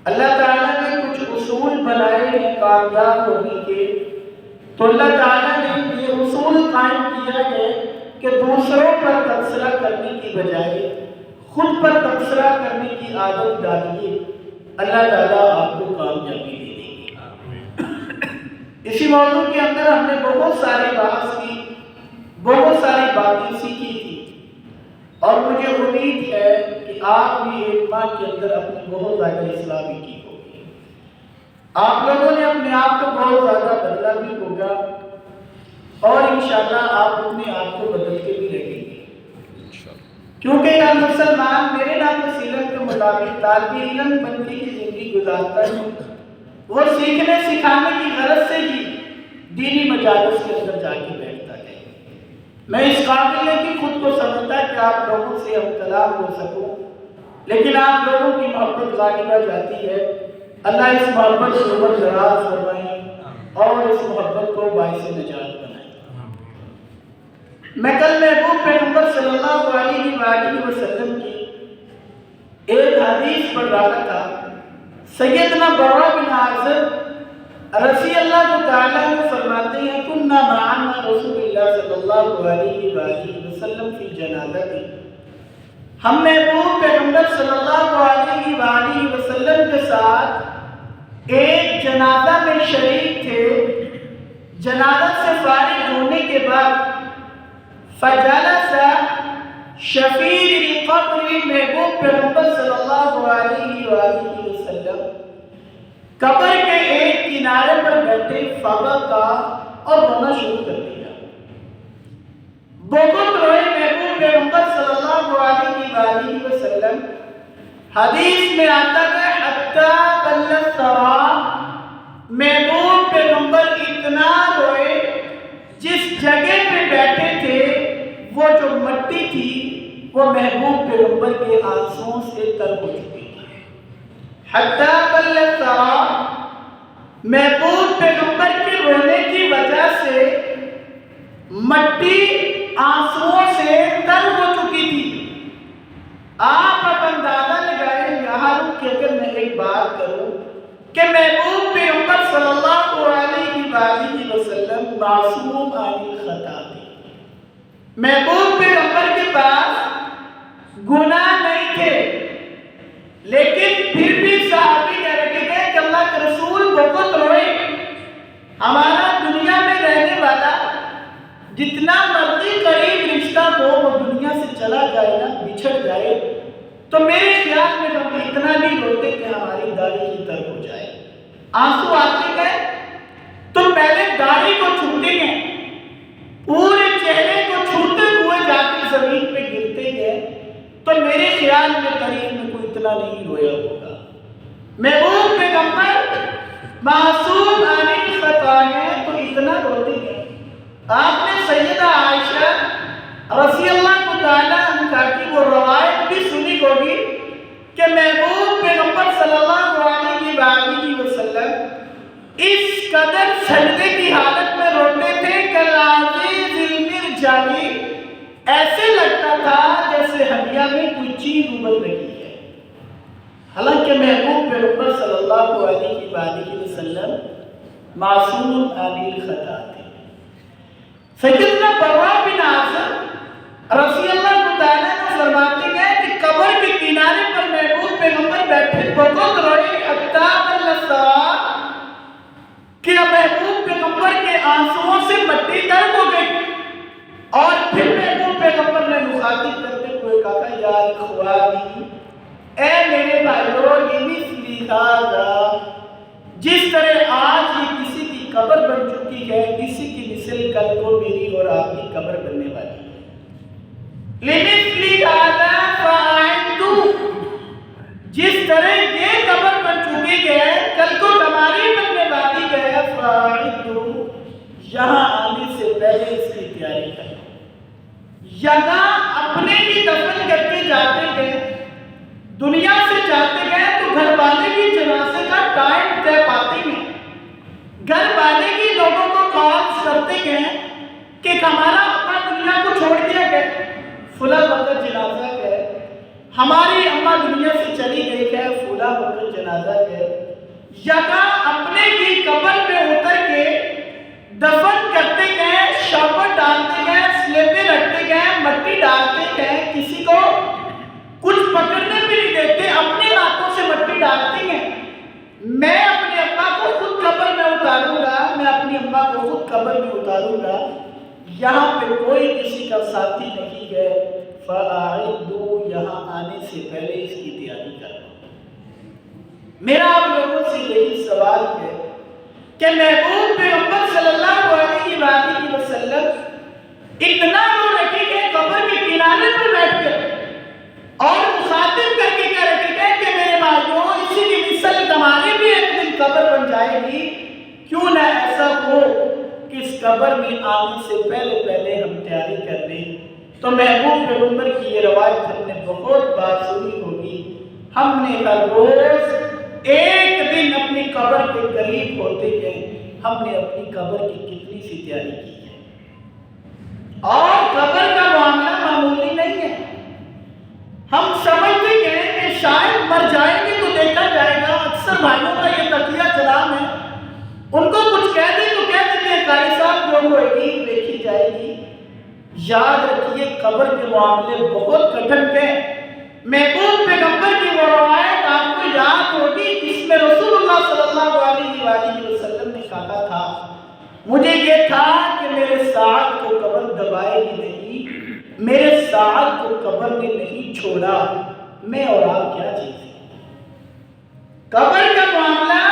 اللہ تعالیٰ نے کچھ اصول بنائے ہیں کامیاب ہونے کے، تو اللہ تعالیٰ نے یہ اصول قائم کیا ہے کہ دوسروں پر تبصرہ کرنے کی بجائے خود پر تبصرہ کرنے کی عادت ڈالیے، اللہ تعالیٰ آپ کو کامیابی دے دے گی۔ اسی موضوع کے اندر ہم نے بہت ساری بحث کی، بہت ساری باتیں سیکھی تھی، اور مجھے امید ہے کہ آپ بھی ایک ماہ کے اندر اپنی بہت زیادہ اصلاح بھی کی ہوگی، آپ لوگوں نے اپنے آپ کو بہت زیادہ بدلا بھی ہوگا، اور انشاءاللہ آپ اپنے آپ کو بدل کے بھی رہیں گے، کیونکہ یا مسلمان میرے نام سیرت کے مطابق طالب علم بننے کی زندگی گزارتا ہے، وہ سیکھنے سکھانے کی غرض سے ہی دینی مجالس کے اندر جا کے بیٹھتا ہے۔ میں اس قابل نہیں کہ خود کو سمجھتا کہ آپ لوگوں سے ہم کلام ہو سکوں، لیکن آپ لوگوں کی محبت غالب آ جاتی ہے۔ اللہ اس محبت کو عمر دراز فرمائے اور اس محبت کو باعث نجات بنائے۔ میں کل محبوب پیغمبر صلی اللہ علیہ وآلہ وسلم کی ایک حدیث پڑھ رہا تھا۔ سیدنا برا بن عازب رضی اللہ تعالیٰ عنہ فرماتے ہیں کننا معنا رسول اللہ صلی اللہ علیہ وآلہ وسلم فی جنازتی، ہم محبوب پیغمبر صلی اللہ علیہ وآلہ وسلم کے ساتھ ایک جنازہ میں شریک تھے۔ جنازہ سے فارغ ہونے کے بعد فجلس شفیر القبر، محبوب پیغمبر صلی اللہ علیہ وآلہ وسلم قبر کے ایک کنارے پر بیٹھے، فبکا اور رونا شروع کر دیا، بہت روئے محبوب پیغمبر صلی اللہ علیہ وآلہ وسلم۔ حدیث میں آتا ہے حتی بل الثرى، محبوب پیغمبر اتنا روئے جس جگہ پہ بیٹھے تھے وہ جو مٹی تھی وہ محبوب پیغمبر کے آنسوؤں سے تر ہو چکی تھی۔ حتی بل الثرى، محبوب پیغمبر کے رونے کی وجہ سے مٹی آنسوؤں سے تر ہو چکی تھی۔ آپ اب اندازہ لگائیں، یہاں رک کے اگر میں ایک بات کروں کہ محبوب پیغمبر صلی اللہ علیہ وآلہ وسلم معصوم عن الخطا تھے، محبوب پیغمبر کے پاس گناہ نہیں تھے، لیکن پھر بھی صحابی کہہ رہے کہ اللہ کے رسول بہت روئے، ہمارا دنیا میں رہنے والا جتنا مرضی قریب رشتہ ہو وہ دنیا سے چلا جائے نا، بچھڑ جائے، تو میرے خیال میں ہم اتنا نہیں روتے کہ ہماری داڑھی کی طرف ہو جائے۔ آنسو آتے گئے تو پہلے داڑھی کو چھوٹے گئے، پورے چہرے کو چھوٹے ہوئے جا کے زمین پہ گرتے گئے، تو میرے خیال میں تاریخ میں کوئی اتنا نہیں رویا ہوگا۔ محبوب پیغمبر معصوم عن الخطا ہے تو اتنا روتے گئے۔ آپ نے سیدہ عائشہ رضی اللہ تعالیٰ عنہا کی وہ روایت بھی سنی ہوگی کہ محبوب پیغمبر صلی اللہ علیہ وآلہ وسلم اس قدر سجدے کی حالت میں روتے تھے کہ العزیز المرجانی، ایسے لگتا تھا جیسے ہڈیا میں کوئی چیز ابل رہی ہے، حالانکہ محبوب پیغمبر صلی اللہ علیہ وآلہ وسلم معصوم عن الخطا تھے۔ سیدنا برا بن عازب رضی اللہ تعالیٰ عنہ فرماتے ہیں کہ قبر کے کنارے پر محبوب پیغمبر بیٹھے، بہت روئے حتی بل الثرى، کہ محبوب پیغمبر کے آنسوؤں سے مٹی تر ہو گئی، اور پھر محبوب پیغمبر نے مخاطب کرتے ہوئے کہا یا اخوانی، اے میرے بھائیو، لمثل ھذا، جس طرح آج یہ کسی کی قبر بن چکی ہے، کسی کی مثل کل کو میری اور آپ کی قبر بننے والی ہے۔ لمثل ھذا فأعدوا، جس طرح یہ قبر بن چکی ہے کل کو ہماری بننے والی ہے، فأعدوا، یہاں آنے سے پہلے اس کی تیاری کریں۔ یہاں اپنے بھی دفن کر کے جاتے گئے، دنیا سے جاتے گئے تو گھر والے بھی جنازے کا ٹائم طے پاتے ہیں، گھر والے بھی لوگوں کو کال کرتے گئے کہ ہمارا اپنا دنیا کو چھوڑ دیا گیا، فلاں وقت جنازہ ہے، ہماری اماں دنیا سے چلی گئی ہے، فلاں وقت جنازہ گئے، یہاں اپنے کی قبر پہ اتر کے دفن کرتے گئے، شاپر ڈالتے گئے، سلیبیں رکھتے گئے، مٹی ڈالتے گئے، کسی کو کچھ پکڑنے بھی نہیں دیتے، اپنے ہاتھوں سے مٹی ڈالتے ہیں۔ میں اپنے ابا کو خود قبر میں اتاروں گا، میں اپنی اماں کو خود قبر میں اتاروں گا، یہاں پہ کوئی کسی کا ساتھی نہیں ہے، فَأَعِدُّوا، یہاں آنے سے پہلے اس کی تیاری کرو۔ میرا آپ لوگوں سے یہی سوال ہے کہ محبوب پیغمبر صلی اللہ علیہ وآلہ وسلم اتنا رو رکھے گئے قبر کے کنارے پر بیٹھ کر اور مخاطب کر کے کہہ رکھے گئے کہ میرے بھائیوں، اسی کی مثل تمہاری بھی ایک دن قبر بن جائے گی، کیوں نہ ایسا ہو کہ اس قبر میں آنے سے پہلے پہلے ہم تیاری کر لیں۔ تو محبوب پیغمبر کی یہ روایت ہم نے بہت بار سنی ہوگی، ہم نے ہر روز ایک دن اپنی قبر کے قریب ہوتے ہیں ہم نے اپنی قبر کی کتنی سی تیاری کی ہے، اور قبر کا معاملہ معمولی نہیں ہے۔ ہم سمجھتے ہیں کہ شاید مر جائیں گے تو دیکھا جائے گا، اکثر بھائیوں کا یہ تقیہ کلام ہے، ان کو کچھ کہہ دیں تو کہہ دیتے ہیں قاری صاحب جو ہوئے گی دیکھی جائے گی۔ یاد رکھیے قبر کے معاملے بہت کٹھن ہیں۔ محبوب پیغمبر کی وہ روایت آپ کو یاد ہوگی جس میں رسول اللہ صلی اللہ علیہ وآلہ وسلم نے کہا تھا، مجھے یہ تھا کہ میرے ساتھ کو قبر دبائے گی نہیں، میرے ساتھ کو قبر نے نہیں چھوڑا، میں اور آپ کیا چیز ہیں۔ قبر کا معاملہ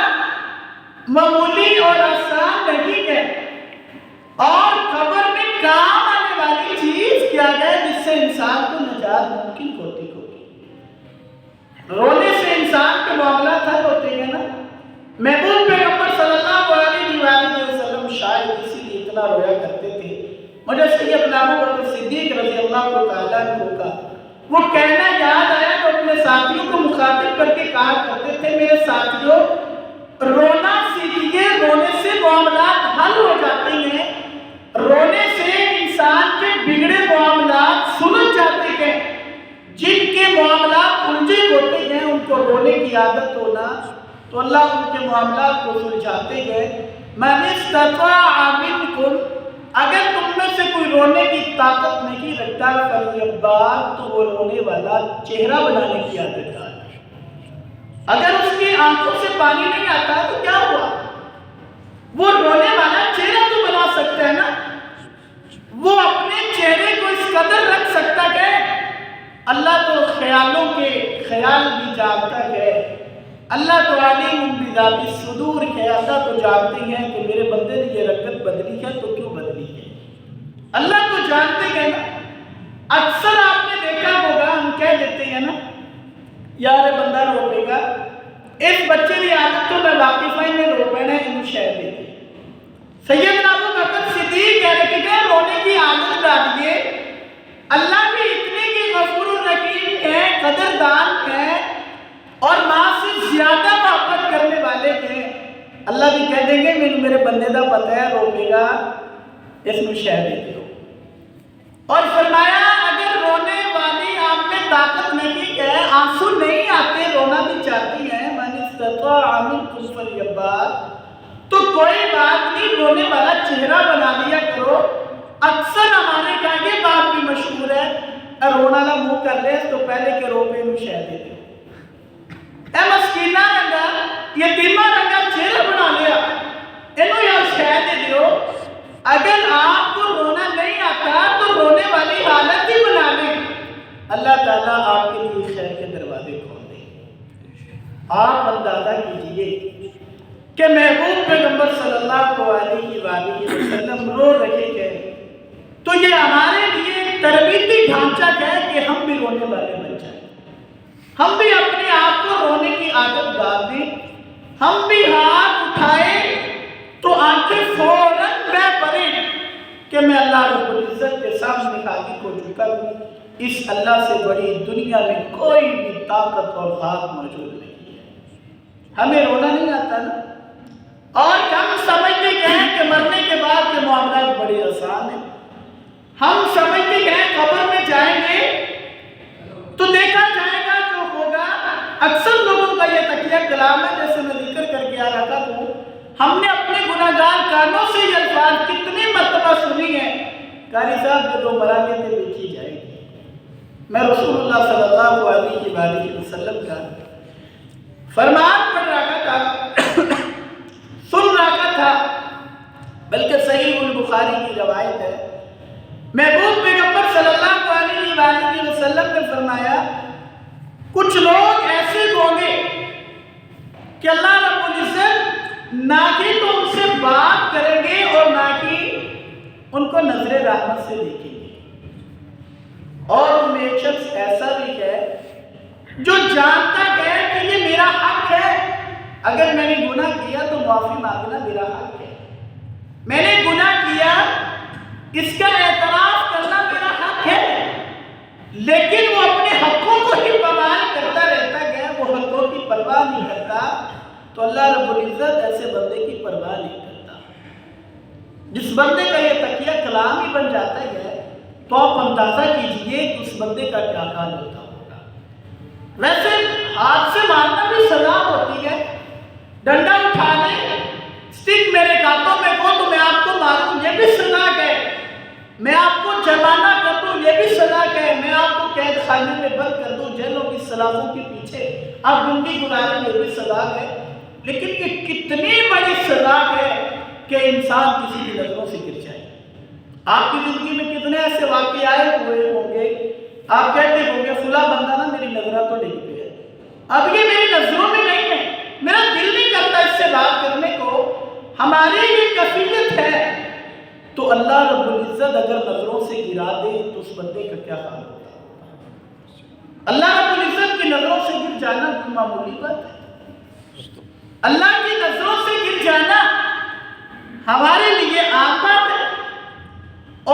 معمولی اور آسان نہیں ہے، اور قبر میں کام آنے والی چیز کیا ہے جس سے انسان کو نجات ممکن ہوتی ہوگی۔ رونے سے انسان کے معاملات حل ہوتے ہیں نا۔ محبوب پیغمبر صلی اللہ علیہ وآلہ وسلم شاید اسی لیے اتنا رویا کرتے تھے۔ مجھے سیدنا ابو بکر صدیق رضی اللہ تعالیٰ عنہ کا وہ کہنا یاد آیا تو اپنے ساتھیوں کو مخاطب کر کے کہا کرتے تھے، میرے ساتھیوں رونا سیکھیے، رونے سے معاملات حل ہو جاتے ہیں، رونے سے انسان کے بگڑے معاملات سلجھ جاتے ہیں، جن کے معاملات الجھے ہوتے ہیں ان کو رونے کی عادت ہونا تو اللہ ان کے معاملات کو سلجھاتے ہیں۔ مَنِ اسْتَطَاعَ مِنْكُمْ، اگر تم میں سے کوئی رونے کی طاقت نہیں رکھتا فَلْيَبْكِ، تو وہ رونے والا چہرہ بنانے کی عادت ڈالے۔ اگر اس کی آنکھوں سے پانی نہیں آتا تو کیا ہوا، وہ رونے والا چہرہ تو بنا سکتا ہے نا، وہ اپنے چہرے کو اس قدر رکھ سکتا ہے۔ اللہ تو خیالوں کے خیال بھی جانتا ہے، اللہ تو علیم بذات الصدور ہے، اللہ تو جانتے ہیں کہ میرے بندے نے یہ رکعت بدلی ہے تو کیوں بدلی ہے، اللہ تو جانتے ہیں نا۔ اکثر آپ نے دیکھا ہوگا ہم کہہ دیتے ہیں نا، یار بندہ روپے گا، اس بچے کی عادت تو میں واقف ہوں، انہیں روپے انہوں شہر دیتے۔ سیدنا ابو بکر صدیق کہہ رہے کہ رونے کی عادت ڈالیے، اللہ بھی اتنے کی غفور الرحیم ہے، قدردان ہے، اور ماں سے زیادہ محبت کرنے والے ہیں۔ اللہ بھی کہہ دیں گے میرے بندے دا پتہ ہے روپے گا، اس میں شہر دیتے ہو۔ اور فرمایا اگر رونے والی آپ میں طاقت نہیں ہے، آنسو نہیں آتے، رونا بھی چاہتی ہیں، مَنِ اسْتَطَاعَ مِنْكُمْ فَلْيَبْكِ، تو کوئی بات نہیں، رونے والا چہرہ بنا لیا کرو۔ اکثر ہمارے کا یہ بات بھی مشہور ہے، رونا لا منہ کر لے تو پہلے کے روپے میں شہ دیتے اے مسکینہ رنگا، یتیمہ رنگا چہرہ بنا لیا، انہوں یا شہ دے دیو۔ اگر آپ کو رونا نہیں آتا تو رونے والی حالت ہی بنا لیں، اللہ تعالیٰ آپ کے لیے خیر کے دروازے کھول دیں۔ آپ اندازہ کیجئے کہ محبوب پیغمبر صلی اللہ علیہ وآلہ وسلم رو رہے ہیں، تو یہ ہمارے لیے تربیتی ڈھانچہ ہے کہ ہم بھی رونے والے بن جائیں، ہم بھی اپنے آپ کو رونے کی عادت ڈال دیں، ہم بھی ہاتھ اٹھائیں تو آنکھیں فوراً بہ پڑیں کہ میں اللہ رب العزت کے سامنے حاضر کو جھکا دوں، اس اللہ سے بڑی دنیا میں کوئی بھی طاقت اور ذات موجود نہیں ہے۔ ہمیں رونا نہیں آتا نا، اور ہم سمجھتے ہیں کہ مرنے کے بعد کے معاملات بڑے آسان ہیں، ہم سمجھتے ہیں قبر میں جائیں گے تو دیکھا جائے گا جو ہوگا۔ اکثر لوگوں کا یہ تکیہ کلام قاری صاحب جو مرا گے تو دیکھی جائے گی۔ میں رسول اللہ صلی اللہ علیہ وآلہ وسلم کا فرمان پڑھ رہا تھا، سن رہا تھا، بلکہ صحیح البخاری کی روایت ہے، محبوب پیغمبر صلی اللہ علیہ وآلہ وسلم نے فرمایا کچھ لوگ ایسے ہوں گے کہ اللہ رب العزت نہ کہ تو ان سے بات کریں گے اور نہ کہ ان کو نظر رحمت سے دیکھیں گے، اور ان میں ایک شخص ایسا بھی ہے جو جانتا ہے کہ یہ میرا حق ہے، اگر میں نے گناہ کیا تو معافی مانگنا میرا حق ہے، میں نے گناہ کیا اس کا اعتراف کرنا میرا حق ہے، لیکن وہ اپنے حقوں کو ہی پامال کرتا رہتا ہے، وہ حقوں کی پرواہ نہیں کرتا، تو اللہ رب العزت ایسے بندے کی پرواہ نہیں کرتا۔ جس بندے کا یہ تقیہ کلام ہی بن جاتا ہے تو آپ اندازہ کیجئے کہ اس بندے کا کیا حال ہوتا ہوگا۔ ویسے ہاتھ سے مارنا بھی سزا ہوتی ہے، ڈنڈا اٹھا لے، سٹک میرے ہاتھوں میں کو تو میں آپ کو ماروں، یہ بھی سزا ہے، میں آپ کو جرمانہ کر دوں، یہ بھی سزا ہے، میں آپ کو قید خانے میں بند کر دوں، جیلوں کی سلاخوں کے پیچھے آپ زندگی گزاریں، یہ بھی سزا ہے۔ لیکن یہ کتنی بڑی سزا ہے کہ انسان کسی کی نظروں سے گر جائے۔ آپ کی زندگی میں کتنے ایسے واقعات ہوئے ہوں گے، آپ کہتے ہوں گے فلاں بندہ نا میری نظرہ تو ڈگ پہ ہے، اب یہ میری نظروں میں نہیں ہے، میرا دل نہیں کرتا اس سے بات کرنے کو، ہماری یہ کفیلت ہے، تو اللہ رب العزت اگر نظروں سے گرا دے تو اس بندے کا کیا حال ہوتا ہے؟ اللہ رب العزت کی نظروں سے گر جانا کوئی معمولی بات ہے؟ اللہ کی نظروں سے گر جانا ہمارے لیے عام بات ہے،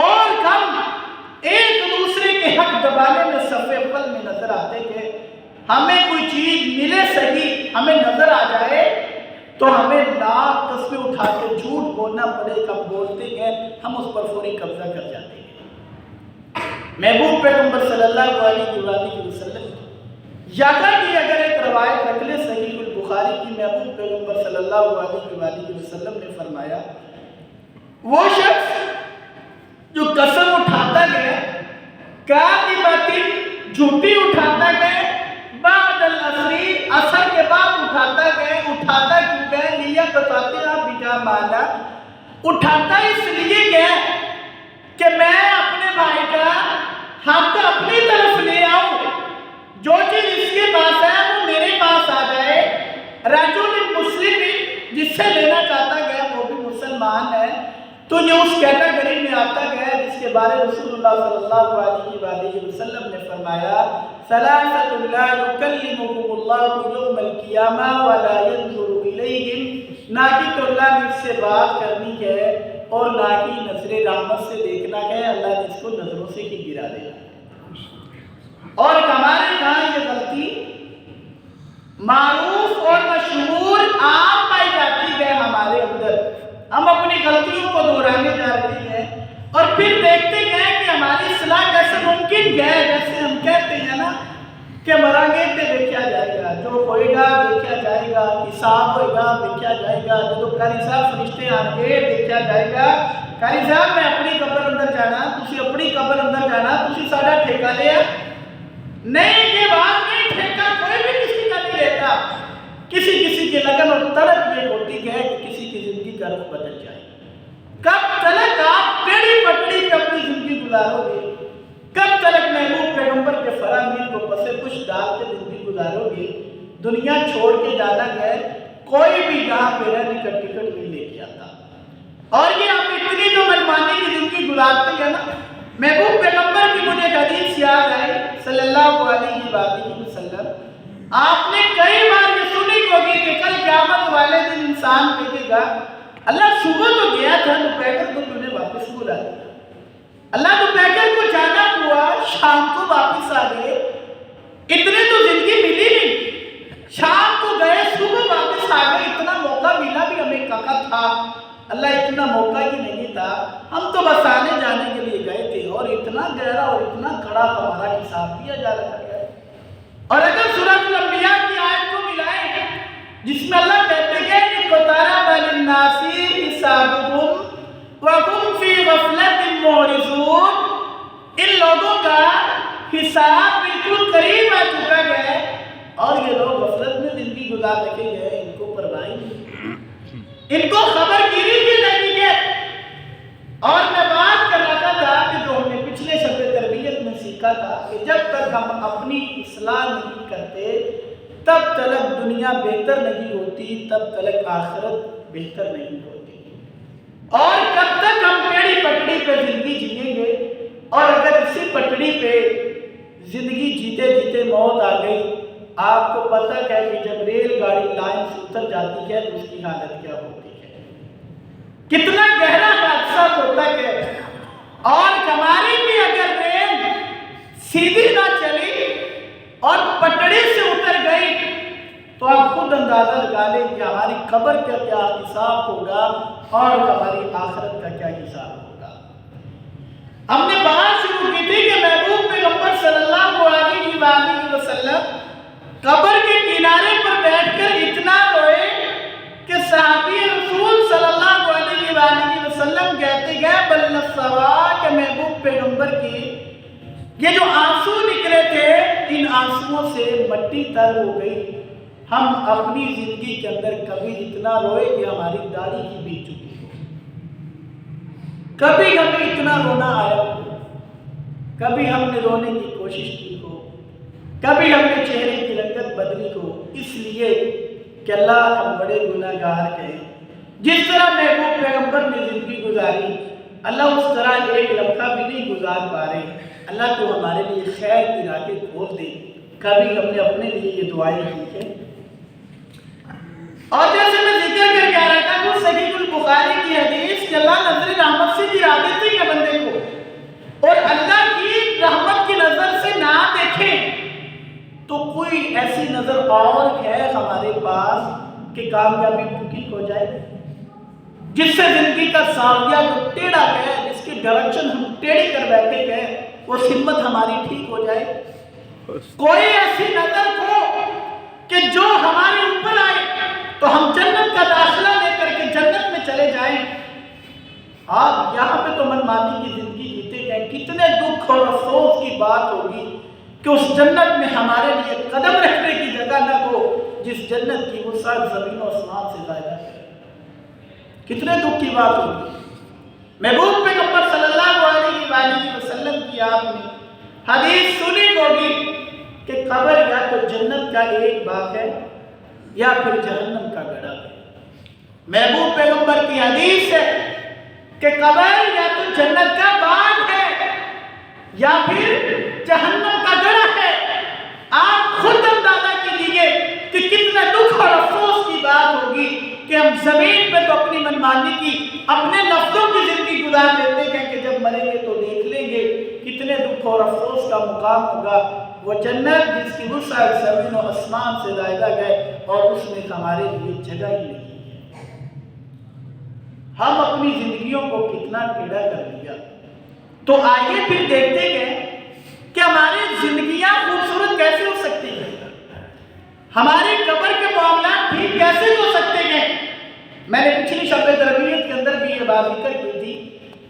اور ہم ایک دوسرے کے حق دبانے میں صف اول میں نظر آتے کہ ہمیں کوئی چیز ملے صحیح، ہمیں نظر آ جائے تو ہمیں لاکھ قسمیں اٹھا کے جھوٹ بولنا پڑے، کب بولتے ہیں ہم اس پر فوری قبضہ کر جاتے ہیں۔ محبوب پیغمبر صلی اللہ علیہ وآلہ وسلم یہاں کی اگر ایک روایت رکھ لے صحیح البخاری کی، محبوب پیغمبر صلی اللہ علیہ وآلہ وسلم نے فرمایا وہ شخص جو قسم اٹھاتا گیا، کاذبۃ جھوٹی اٹھاتا گیا، بعد العصر عصر کے بعد اٹھاتا کیوں گیا، لیا بتاتے آپ بجا مالا، اٹھاتا اس لیے گیا کہ میں اپنے بھائی کا حق اپنی طرف لے آؤں، جو چیز اس کے پاس ہے وہ میرے پاس آ جائے، رجل مسلم جس سے لینا چاہتا گیا وہ بھی مسلمان ہے، تو یہ اس کیٹیگری میں آتا گیا جس کے بارے رسول اللہ صلی اللہ علیہ وآلہ وسلم نے فرمایا ثلاثۃ لا یکلمہم اللہ یوم القیامہ ولا ینظر الیہم، نہ کہ تو اللہ نے اس سے بات کرنی ہے اور نہ کہ نظر رحمت سے دیکھنا ہے، اللہ نے اس کو نظروں سے ہی گرا دینا۔ اور ہمارے یہاں یہ غلطی معروف اور مشہور عام پائی جاتی ہے ہمارے اندر، ہم اپنی غلطیوں کو دہرانے جا رہے ہیں اور پھر دیکھتے ہیں کہ ہماری اصلاح کیسے ممکن ہے، جیسے ہم کہتے ہیں نا کہ مریں گے تو دیکھا جائے گا، جو ہوئے گا دیکھا جائے گا، حساب ہوئے گا دیکھا جائے گا، جب قاری صاحب فرشتے آن گے دیکھا جائے گا، قاری صاحب میں اپنی قبر اندر جانا، تسی اپنی قبر اندر جانا، تسی ساڑھا ٹھیکہ لیا نہیں، یہ بات نہیں، ٹھیکہ کوئی بھی کسی کا نہیں لیتا، کسی کی لگن اور طلب یہ ہوتی ہے کہ کسی کی زندگی کا رخ بدل جائے۔ کب تلک آپ ٹیڑھی پٹڑی پہ اپنی زندگی گزارو گے، کب تلک محبوب پیغمبر کے فرامین کو پسے کچھ ڈال کے زندگی گزارو گے؟ دنیا چھوڑ کے جانا گئے، کوئی بھی یہاں پہ رہنے کا ٹکٹ نہیں لے کے آتا، اور یہ آپ اتنی جو منمانی کی زندگی گزارتے ہیں نا، محبوب پیغمبر کی مجھے حدیث یاد آئی صلی اللہ علیہ وآلہ وسلم، آپ نے کئی بار یہ سنی ہوگی کہ کل قیامت والے دن انسان کہے گا اللہ صبح تو گیا تھا، دوپہر کو تمہیں واپس بلا دیا، اللہ دوپہر کو جانا ہوا، شام کو واپس آ گئے، اتنے تو زندگی ملی نہیں، شام کو گئے صبح واپس آ گئے، اتنا موقع ملا بھی ہمیں کہا تھا، اللہ اتنا موقع ہی نہیں تھا، ہم تو بس آنے جانے کے لیے گئے تھے، اور اتنا گہرا اور اتنا کھڑا ہمارا حساب کیا جا رہا ہے۔ اور اگر سورۃ الانبیاء کی آیت کو ملائیں جس میں اللہ کہتے ہیں کہ اقترب للناس حسابهم وهم في غفلة معرضون، ان لوگوں کا حساب بالکل قریب آ چکا ہے اور یہ لوگ غفلت میں زندگی گزار رکھے گئے، ان کو پرواہ نہیں، ان کو خبر گیری بھی نہیں ہے۔ اور میں بات کر رہا تھا کہ جو ہم نے پچھلے شب تربیت میں سیکھا تھا کہ جب تک ہم اپنی اصلاح نہیں کرتے تب تک دنیا بہتر نہیں ہوتی، تب تک آخرت بہتر نہیں ہوتی، اور کب تک ہم ٹیڑھی پٹڑی پہ زندگی جیئیں گے۔ اور اگر اسی پٹڑی پہ زندگی جیتے جیتے موت آ گئی، آپ کو پتہ ہے کہ جب ریل گاڑی لائن سے اتر جاتی ہے تو اس کی حالت کیا ہوتی ہے، کتنا گہرا حادثہ ہوتا ہے۔ اور ہماری بھی اگر ریل سیدھی نہ چلی اور پٹڑی سے اتر گئی تو آپ خود اندازہ لگا لیں کہ ہماری قبر کا کیا حساب ہوگا اور ہماری آخرت کا کیا حساب ہوگا۔ ہم نے بات شروع کی تھی کہ محبوب پیغمبر صلی اللہ علیہ وآلہ وسلم قبر کے کنارے پر بیٹھ کر اتنا روئے کہ صحابی رسول صلی اللہ علیہ وآلہ وسلم کہتے گئے بل الثرا، کہ محبوب پیغمبر کی یہ جو آنسو نکلے تھے ان آنسوؤں سے مٹی تر ہو گئی۔ ہم اپنی زندگی کے اندر کبھی اتنا روئے کہ ہماری داڑھی ہی بیت چکی ہو، کبھی ہمیں اتنا رونا آیا ہو، کبھی ہم نے رونے کی کوشش کی ہو، کبھی ہم نے چہرے کی رنگت بدلی ہو، اس لیے کہ اللہ ہم بڑے گناہ گار ہیں۔ جس طرح محبوب پیغمبر نے زندگی گزاری اللہ اس طرح ایک لمحہ بھی نہیں گزار پا رہے۔ اللہ تو ہمارے لیے خیر کی راہیں کھول دے۔ کبھی ہم نے اپنے لیے یہ دعائیں کی ہیں، اور جیسے میں ذکر کر کے آ رہا تھا کہ صحیح البخاری کی حدیث کہ اللہ نظر رحمت سے گرا دیتے ہیں بندے کو، اور اللہ کی رحمت کی نظر سے نہ دیکھیں تو کوئی ایسی نظر اور ہے ہمارے پاس کہ کامیابی ممکن ہو جائے، جس سے زندگی کا زاویہ جو ٹیڑھا ہے، جس کی ڈائریکشن ہم ٹیڑھی کر بیٹھے گئے، وہ ہمت ہماری ٹھیک ہو جائے۔ کوئی ایسی نظر ہو کہ جو ہمارے اوپر آئے تو ہم جنت کا داخلہ لے کر کے جنت میں چلے جائیں۔ آپ یہاں پہ تو منمانی کی زندگی جیتے گئے، کتنے دکھ اور افسوس کی بات ہوگی کہ اس جنت میں ہمارے لیے قدم رکھنے کی جگہ نہ ہو جس جنت کی وسعت زمین و آسمان سے زیادہ ہے۔ کتنے دکھ کی بات ہوگی۔ محبوب پیغمبر صلی اللہ علیہ وآلہ وسلم کی آپ نے حدیث سنی ہوگی کہ قبر یا تو جنت کا ایک باغ ہے یا پھر جہنم کا گڑھا ہے۔ محبوب پیغمبر کی حدیث ہے کہ قبر یا تو جنت کا باغ ہے یا پھر جہنم کا گڑھا ہے۔ آپ خود اندازہ کیجیے کہ کتنے دکھ اور افسوس کی بات ہوگی کہ ہم زمین پہ تو اپنی منمانی کی اپنے لفظوں کی زندگی گزار لیتے ہیں کہ جب مریں گے تو دیکھ لیں گے۔ کتنے دکھ اور افسوس کا مقام ہوگا وہ جنت جس کی وسعت زمین و آسمان سے زائدہ ہے اور اس میں ہمارے لیے جگہ ہی نہیں ہے۔ ہم اپنی زندگیوں کو کتنا ٹیڑھا کر دیا۔ تو آئیے پھر دیکھتے ہیں کہ ہماری زندگیاں خوبصورت کیسے ہو سکتی ہیں، ہماری قبر کے معاملات ٹھیک کیسے ہو سکتے ہیں۔ میں نے پچھلی شب تربیت کے اندر بھی یہ بات ذکر کی تھی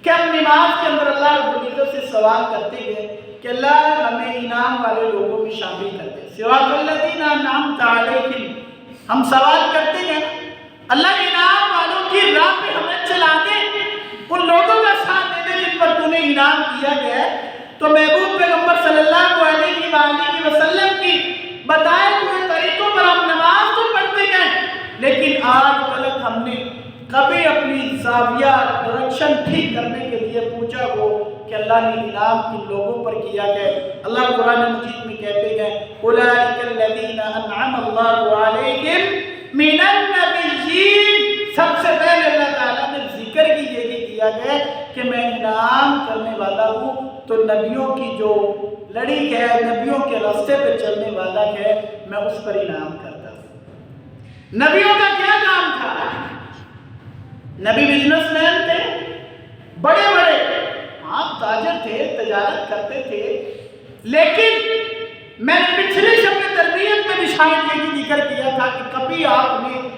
کہ ہم نماز کے اندر اللہ رب العزت سے سوال کرتے ہیں کہ اللہ ہمیں انعام والے لوگوں میں شامل کر دے، صراط الذین انعمت علیہم۔ ہم سوال کرتے ہیں اللہ انعام والوں کی راہ پہ ہمیں چلا دے، ان لوگوں کا ساتھ دے دے جن پر تو نے انعام کیا گیا ہے۔ تو محبوب پیغمبر صلی اللہ علیہ وآلہ وسلم کی بتائے ہوئے طریقوں پر ہم نماز تو پڑھتے گئے، لیکن آج تک ہم نے کبھی اپنی زاویہ ڈائریکشن ٹھیک کرنے کے لیے پوچھا ہو کہ اللہ نے انعام کن لوگوں پر کیا ہے۔ اللہ قرآن مجید میں کہتے ہیں اولئک الذین انعم اللہ علیہم من النبیین۔ سب سے پہلے اللہ تعالیٰ نے ذکر کی یہ کیا ہے کہ میں انعام کرنے والا ہوں، تو نبیوں کی جو لڑی ہے، نبیوں کے راستے پہ چلنے والا ہے، میں اس پر انعام کرتا ہوں۔ نبیوں کا کیا کام تھا؟ نبی بزنس مین تھے، بڑے بڑے آپ تاجر تھے، تجارت کرتے تھے، لیکن میں نے پچھلے شب تربیت میں بھی شاید یہی ذکر کیا تھا کہ کبھی آپ نے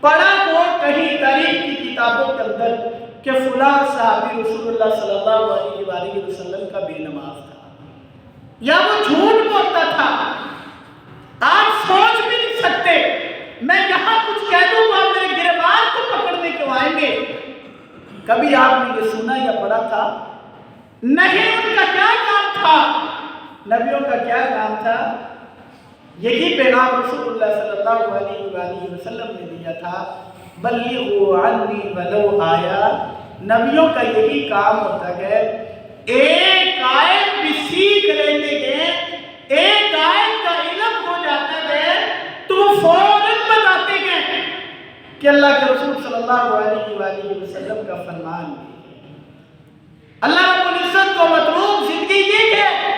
پڑھا ہو کہیں تاریخ کی کتابوں کے اندر کہ فلاں صحابی رسول اللہ صلی اللہ علیہ وآلہ وسلم کا بے نماز تھا، یا وہ جھوٹ بولتا تھا. آپ سوچ بھی نہیں سکتے، میں یہاں کچھ کہہ دوں تو آپ میرے گریبان کو پکڑنے کیوں آئیں گے. کبھی آپ نے یہ سنا یا پڑھا تھا؟ نہیں. ان کا کیا کام تھا؟ نبیوں کا کیا کام تھا؟ یہی پیغام رسول اللہ صلی اللہ علیہ وآلہ وسلم نے دیا تھا، بلغوا عنی ولو آیا. نبیوں کا یہی کام ہوتا ہے. ایک آیت بھی سیکھ لیتے ہیں، ایک آیت کا علم ہو جاتا ہے تو وہ فوراً بتاتے ہیں کہ اللہ کے رسول صلی اللہ علیہ وآلہ وسلم کا فرمان ہے. اللہ رب العزت کو مطلوب زندگی یہ ہے.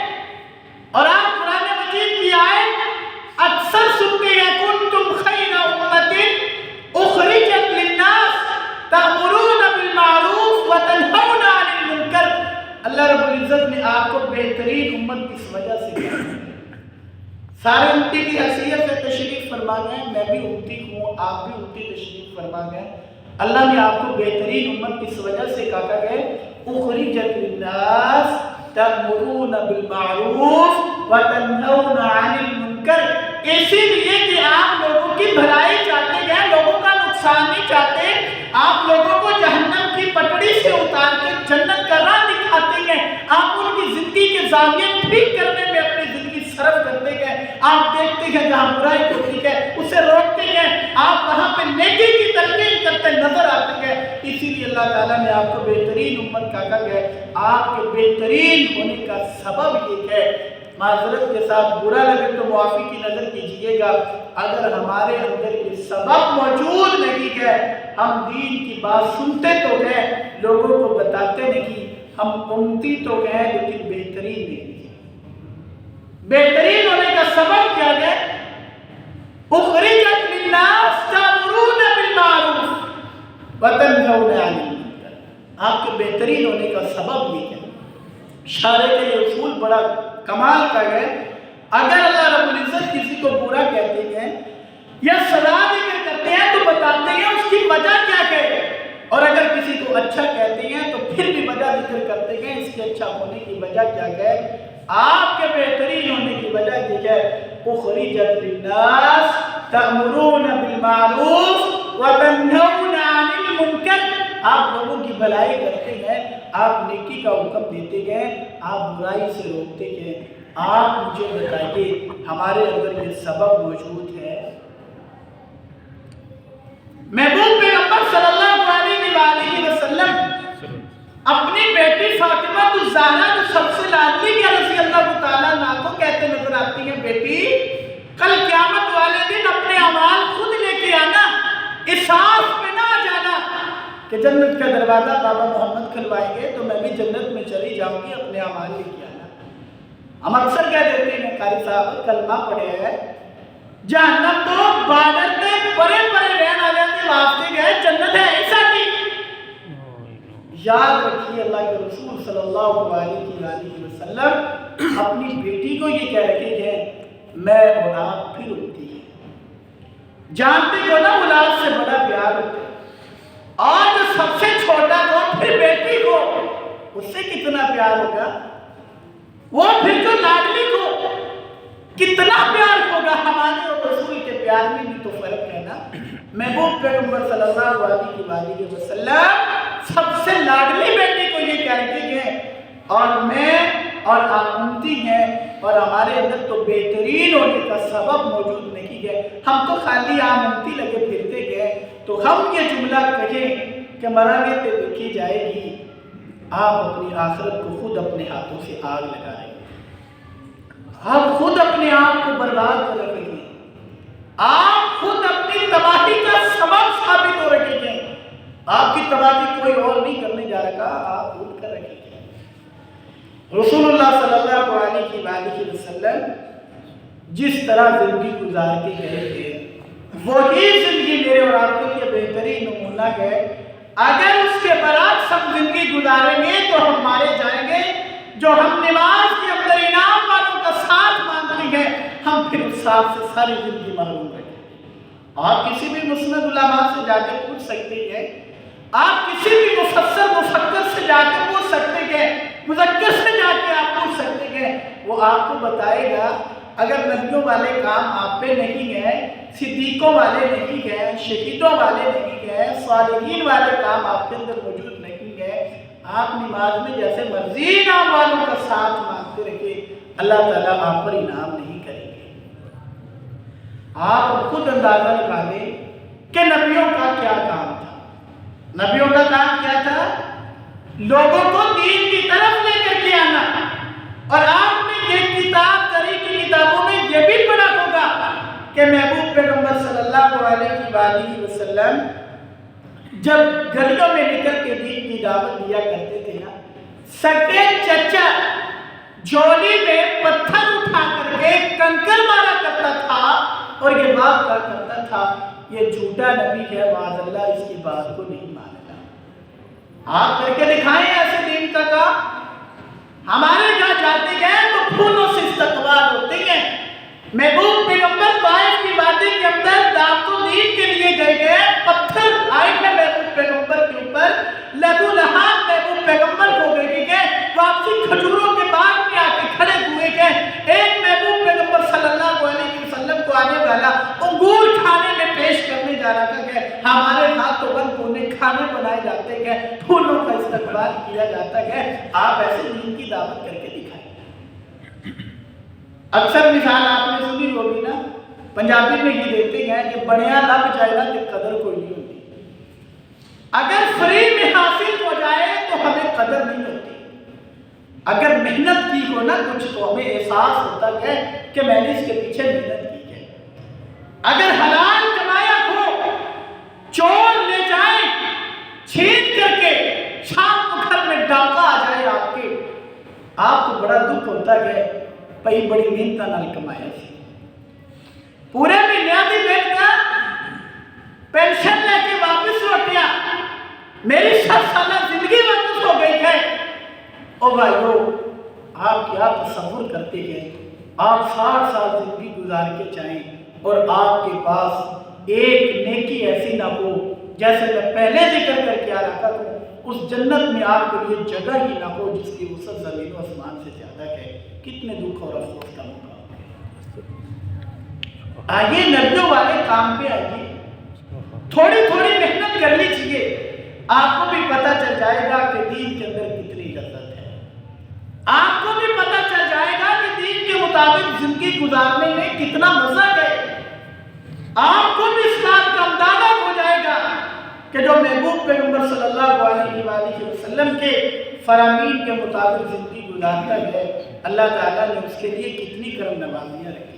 اور آپ قرآن مجید کی آیت اکثر سنتے ہیں، کنتم خیر امۃ اخرجت للناس تأمرون بالمعروف وتنہون عن المنکر. اللہ رب العزت نے آپ کو بہترین امت کس وجہ سے کیا؟ سارے امتی کی حیثیت سے تشریف فرما گئے، میں بھی امتی ہوں، آپ بھی امتی تشریف فرما گئے. اللہ نے آپ کو بہترین امت کس وجہ سے کہا گئے، اخرجت للناس تأمرون بالمعروف وتنہون عن المنکر. اسی لیے کہ آپ لوگوں کی بھلائی چاہتے ہیں، لوگوں کا نقصان نہیں چاہتے. آپ لوگوں کو جہنم کی پٹڑی سے اتار کے جنت کا راہ دکھاتے ہیں. آپ ان کی زندگی کے زاویے ٹھیک کرنے میں اپنی زندگی صرف کرتے ہیں. آپ دیکھتے ہیں جہاں برائی ہوتی ہے اسے روکتے ہیں، آپ وہاں پہ نیکی کی تلقین کرتے نظر آتے ہیں. اسی لیے اللہ تعالیٰ نے آپ کو بہترین امت کہا ہے. آپ کے بہترین ہونے کا سبب یہ ہے، معذرت کے ساتھ برا لگے تو معافی کی نظر کیجئے گا، اگر ہمارے اندر یہ سبب موجود نہیں ہے، ہم دین کی بات سنتے تو گئے، لوگوں کو بتاتے نہیں. ہم امتی تو گئے لیکن بہترین نہیں. بہترین ہونے کا سبب کیا ہے؟ اخرجت للناس تأمرون بالمعروف وتنہون عن المنکر. آپ کے بہترین ہونے کا سبب یہ ہے. اشارے کا یہ اصول بڑا کمال کا ہے. اگر اللہ رب العزت کسی کو برا کہتے ہیں یا سزا ذکر کرتے ہیں تو بتاتے ہیں اس کی وجہ کیا ہے، اور اگر کسی کو اچھا کہتے ہیں تو پھر بھی وجہ ذکر کرتے ہیں اس کے اچھا ہونے کی وجہ کیا ہے. آپ کے بہترین ہونے کی وجہ یہ ہے، اخرجت للناس تأمرون بالمعروف وتنہون عن المنکر. آپ لوگوں کی بھلائی کرتے ہیں، آپ نیکی کا حکم دیتے ہیں، آپ برائی سے روکتے ہیں. آپ مجھے بتائیے ہمارے اندر یہ سبب موجود ہے؟ محبوب پیغمبر صلی اللہ علیہ وآلہ وسلم اپنی بیٹی فاطمہ الزہرا جو سب سے لاڈلی ہے رضی اللہ تعالیٰ عنہا کو کہتے نظر آتی ہیں، بیٹی کل قیامت والے دن اپنے اعمال خود لے کے آنا، احساس پہ نہ جانا کہ جنت کا دروازہ بابا محمد کھلوائیں گے تو میں بھی جنت میں چلی جاؤں گی، اپنے اعمال لے کے آنا. ہم اکثر کہہ دیتے ہیں قاری صاحب کلمہ پڑھے ہیں، جہنم تو بارڈر تے پرے پرے رہن آ جاتے واسطے گئے، جنت ہے ایسا کی. یاد رکھیے اللہ کے رسول صلی اللہ علیہ وآلہ وسلم اپنی بیٹی کو یہ کہہ رہے ہیں، میں اور آپ پھر ہوتی ہے. جانتے ہو نا اولاد سے بڑا پیار ہوتا ہے، اور جو سب سے چھوٹا کو پھر بیٹی کو اس سے کتنا پیار ہوگا، وہ پھر جو لاڈلی کو کتنا پیار ہوگا. ہمارے اور رسول کے پیار میں بھی تو فرق ہے نا. محبوب پیغمبر صلی اللہ علیہ وآلہ وسلم سب سے لاڈلی بیٹی کو یہ کہتے ہیں، اور میں اور آپ امتی ہیں، اور ہمارے اندر تو بہترین ہونے کا سبب موجود نہیں ہے. ہم تو خالی عام امتی لگے پھرتے گئے. تو ہم یہ جملہ کہیں کہ مرنے پہ دیکھی جائے گی، آپ اپنی آخرت کو خود اپنے ہاتھوں سے آگ لگا رہے ہیں، آپ خود اپنے آپ کو برباد کر رہے ہیں، آپ خود اپنی تباہی کا سبب ثابت ہو رہے ہیں. آپ کی تباہی کوئی اور نہیں کرنے جا رہا، آپ خود کر رہے ہیں. رسول اللہ صلی اللہ علیہ وآلہ وسلم جس طرح زندگی گزار کے گئے تھے وہی زندگی میرے اور آپ کے لیے بہترین نمونہ ہے. اگر اس کے برعکس ہم زندگی گزاریں گے تو ہم مارے جائیں گے. جو ہم نماز کے اندر انعام والوں کا ساتھ مانگتے ہیں، ہم پھر اس ساتھ سے ساری زندگی محروم رہیں گے. آپ کسی بھی مسند علماء سے جا کے پوچھ سکتے ہیں، آپ کسی بھی مفکر سے جا کے پوچھ سکتے ہیں، مذکر سے جا کے آپ پوچھ سکتے ہیں، وہ آپ کو بتائے گا اگر نبیوں والے کام آپ پہ نہیں گئے، صدیقوں والے نہیں گئے، شہیدوں والے نہیں گئے، صالحین والے کام آپ کے اندر موجود نہیں گئے، آپ نماز میں جیسے مرضی نام والوں کا ساتھ مانگتے رہے، اللہ تعالیٰ آپ پر انعام نہیں کریں گے۔ آپ خود اندازہ لگا لیں کہ نبیوں کا کیا کام تھا۔ نبیوں کا کام کیا تھا؟ لوگوں کو دین کی طرف لے کر کے آنا۔ اور آپ نے یہ کتاب تاریخ کی کتابوں میں یہ بھی پڑھا ہوگا کہ محبوب پیغمبر صلی اللہ علیہ وآلہ وسلم جب گلیوں میں نکل کے دین کی دعوت دیا کرتے تھے نا، سکے چچا جولی میں پتھر اٹھا کر کے کنکر مارا کرتا تھا اور یہ بات کہا کرتا تھا یہ جھوٹا نبی ہے، معاذ اللہ اس کی بات کو نہیں مانتا۔ آپ کر کے دکھائیں ایسے دین کا کام۔ ہمارے جہاں جاتے گئے تو پھولوں سے استقبال ہوتے ہیں۔ محبوب پیغمبر طائف کی وادی کے اندر دعوت دین کے لیے گئے، پتھر آئے تھے محبوب پیغمبر کے اوپر، لہو لہاب محبوب پیغمبر کو گئے گئے، واپسی کھجوروں کے باغ میں آ کے کھڑے ہوئے گئے۔ ایک محبوب پیغمبر صلی اللہ علیہ وسلم کو آنے والا انگور کھانے میں پیش کرنے جا رہا تھا کہ ہمارے ہاتھ تو بن پونے کھانے بنائے جاتے گئے، پھولوں کا استقبال کیا جاتا ہے، آپ ایسے دین کی دعوت کر کے دکھائیں۔ اکثر مثال آپ نے سنی ہوگی نا، پنجابی میں یہ دیتے ہیں کہ بڑیا لب جائے نا کہ قدر کوئی نہیں ہوتی۔ اگر فری میں حاصل ہو جائے تو ہمیں قدر نہیں ہوتی، اگر محنت کی ہو نا کچھ تو ہمیں احساس ہوتا ہے کہ میں نے اس کے پیچھے محنت کی ہے۔ اگر حلال کمایا ہو، چور لے جائیں چھین کر کے، شام کو گھر میں ڈاکہ آ جائے آپ کو بڑا دکھ ہوتا ہے، بھائی بڑی محنت نال کمایا سی، پورے مہینے کی محنت پینشن لے کے واپس لوٹیا، میری 7 سالہ زندگی واپس ہو گئی ہے۔ او بھائیو، آپ کیا تصور کرتے ہیں؟ آپ 60 سال زندگی گزار کے چاہیں اور آپ کے پاس ایک نیکی ایسی نہ ہو، جیسے میں پہلے ذکر کر کے آ رہا تھا، اس جنت میں آپ کے لیے جگہ ہی نہ ہو جس کی وسعت زمین و آسمان سے زیادہ ہے، کتنے دکھ اور افسوس کا موقع۔ آئیے نبیوں والے کام پہ آئیے، تھوڑی تھوڑی محنت کر لیجیے، آپ کو بھی پتہ چل جائے گا کہ دین کے اندر کتنی لذت ہے، آپ کو بھی پتہ چل جائے گا کہ دین کے مطابق زندگی گزارنے میں کتنا مزہ ہے، آپ کو بھی اس بات کا اندازہ ہو جائے گا کہ جو محبوب پیغمبر صلی اللہ علیہ وآلہ وسلم کے فرامین کے مطابق زندگی گزارتا ہے، اللہ تعالیٰ نے اس کے لیے کتنی کرم نوازیاں رکھی۔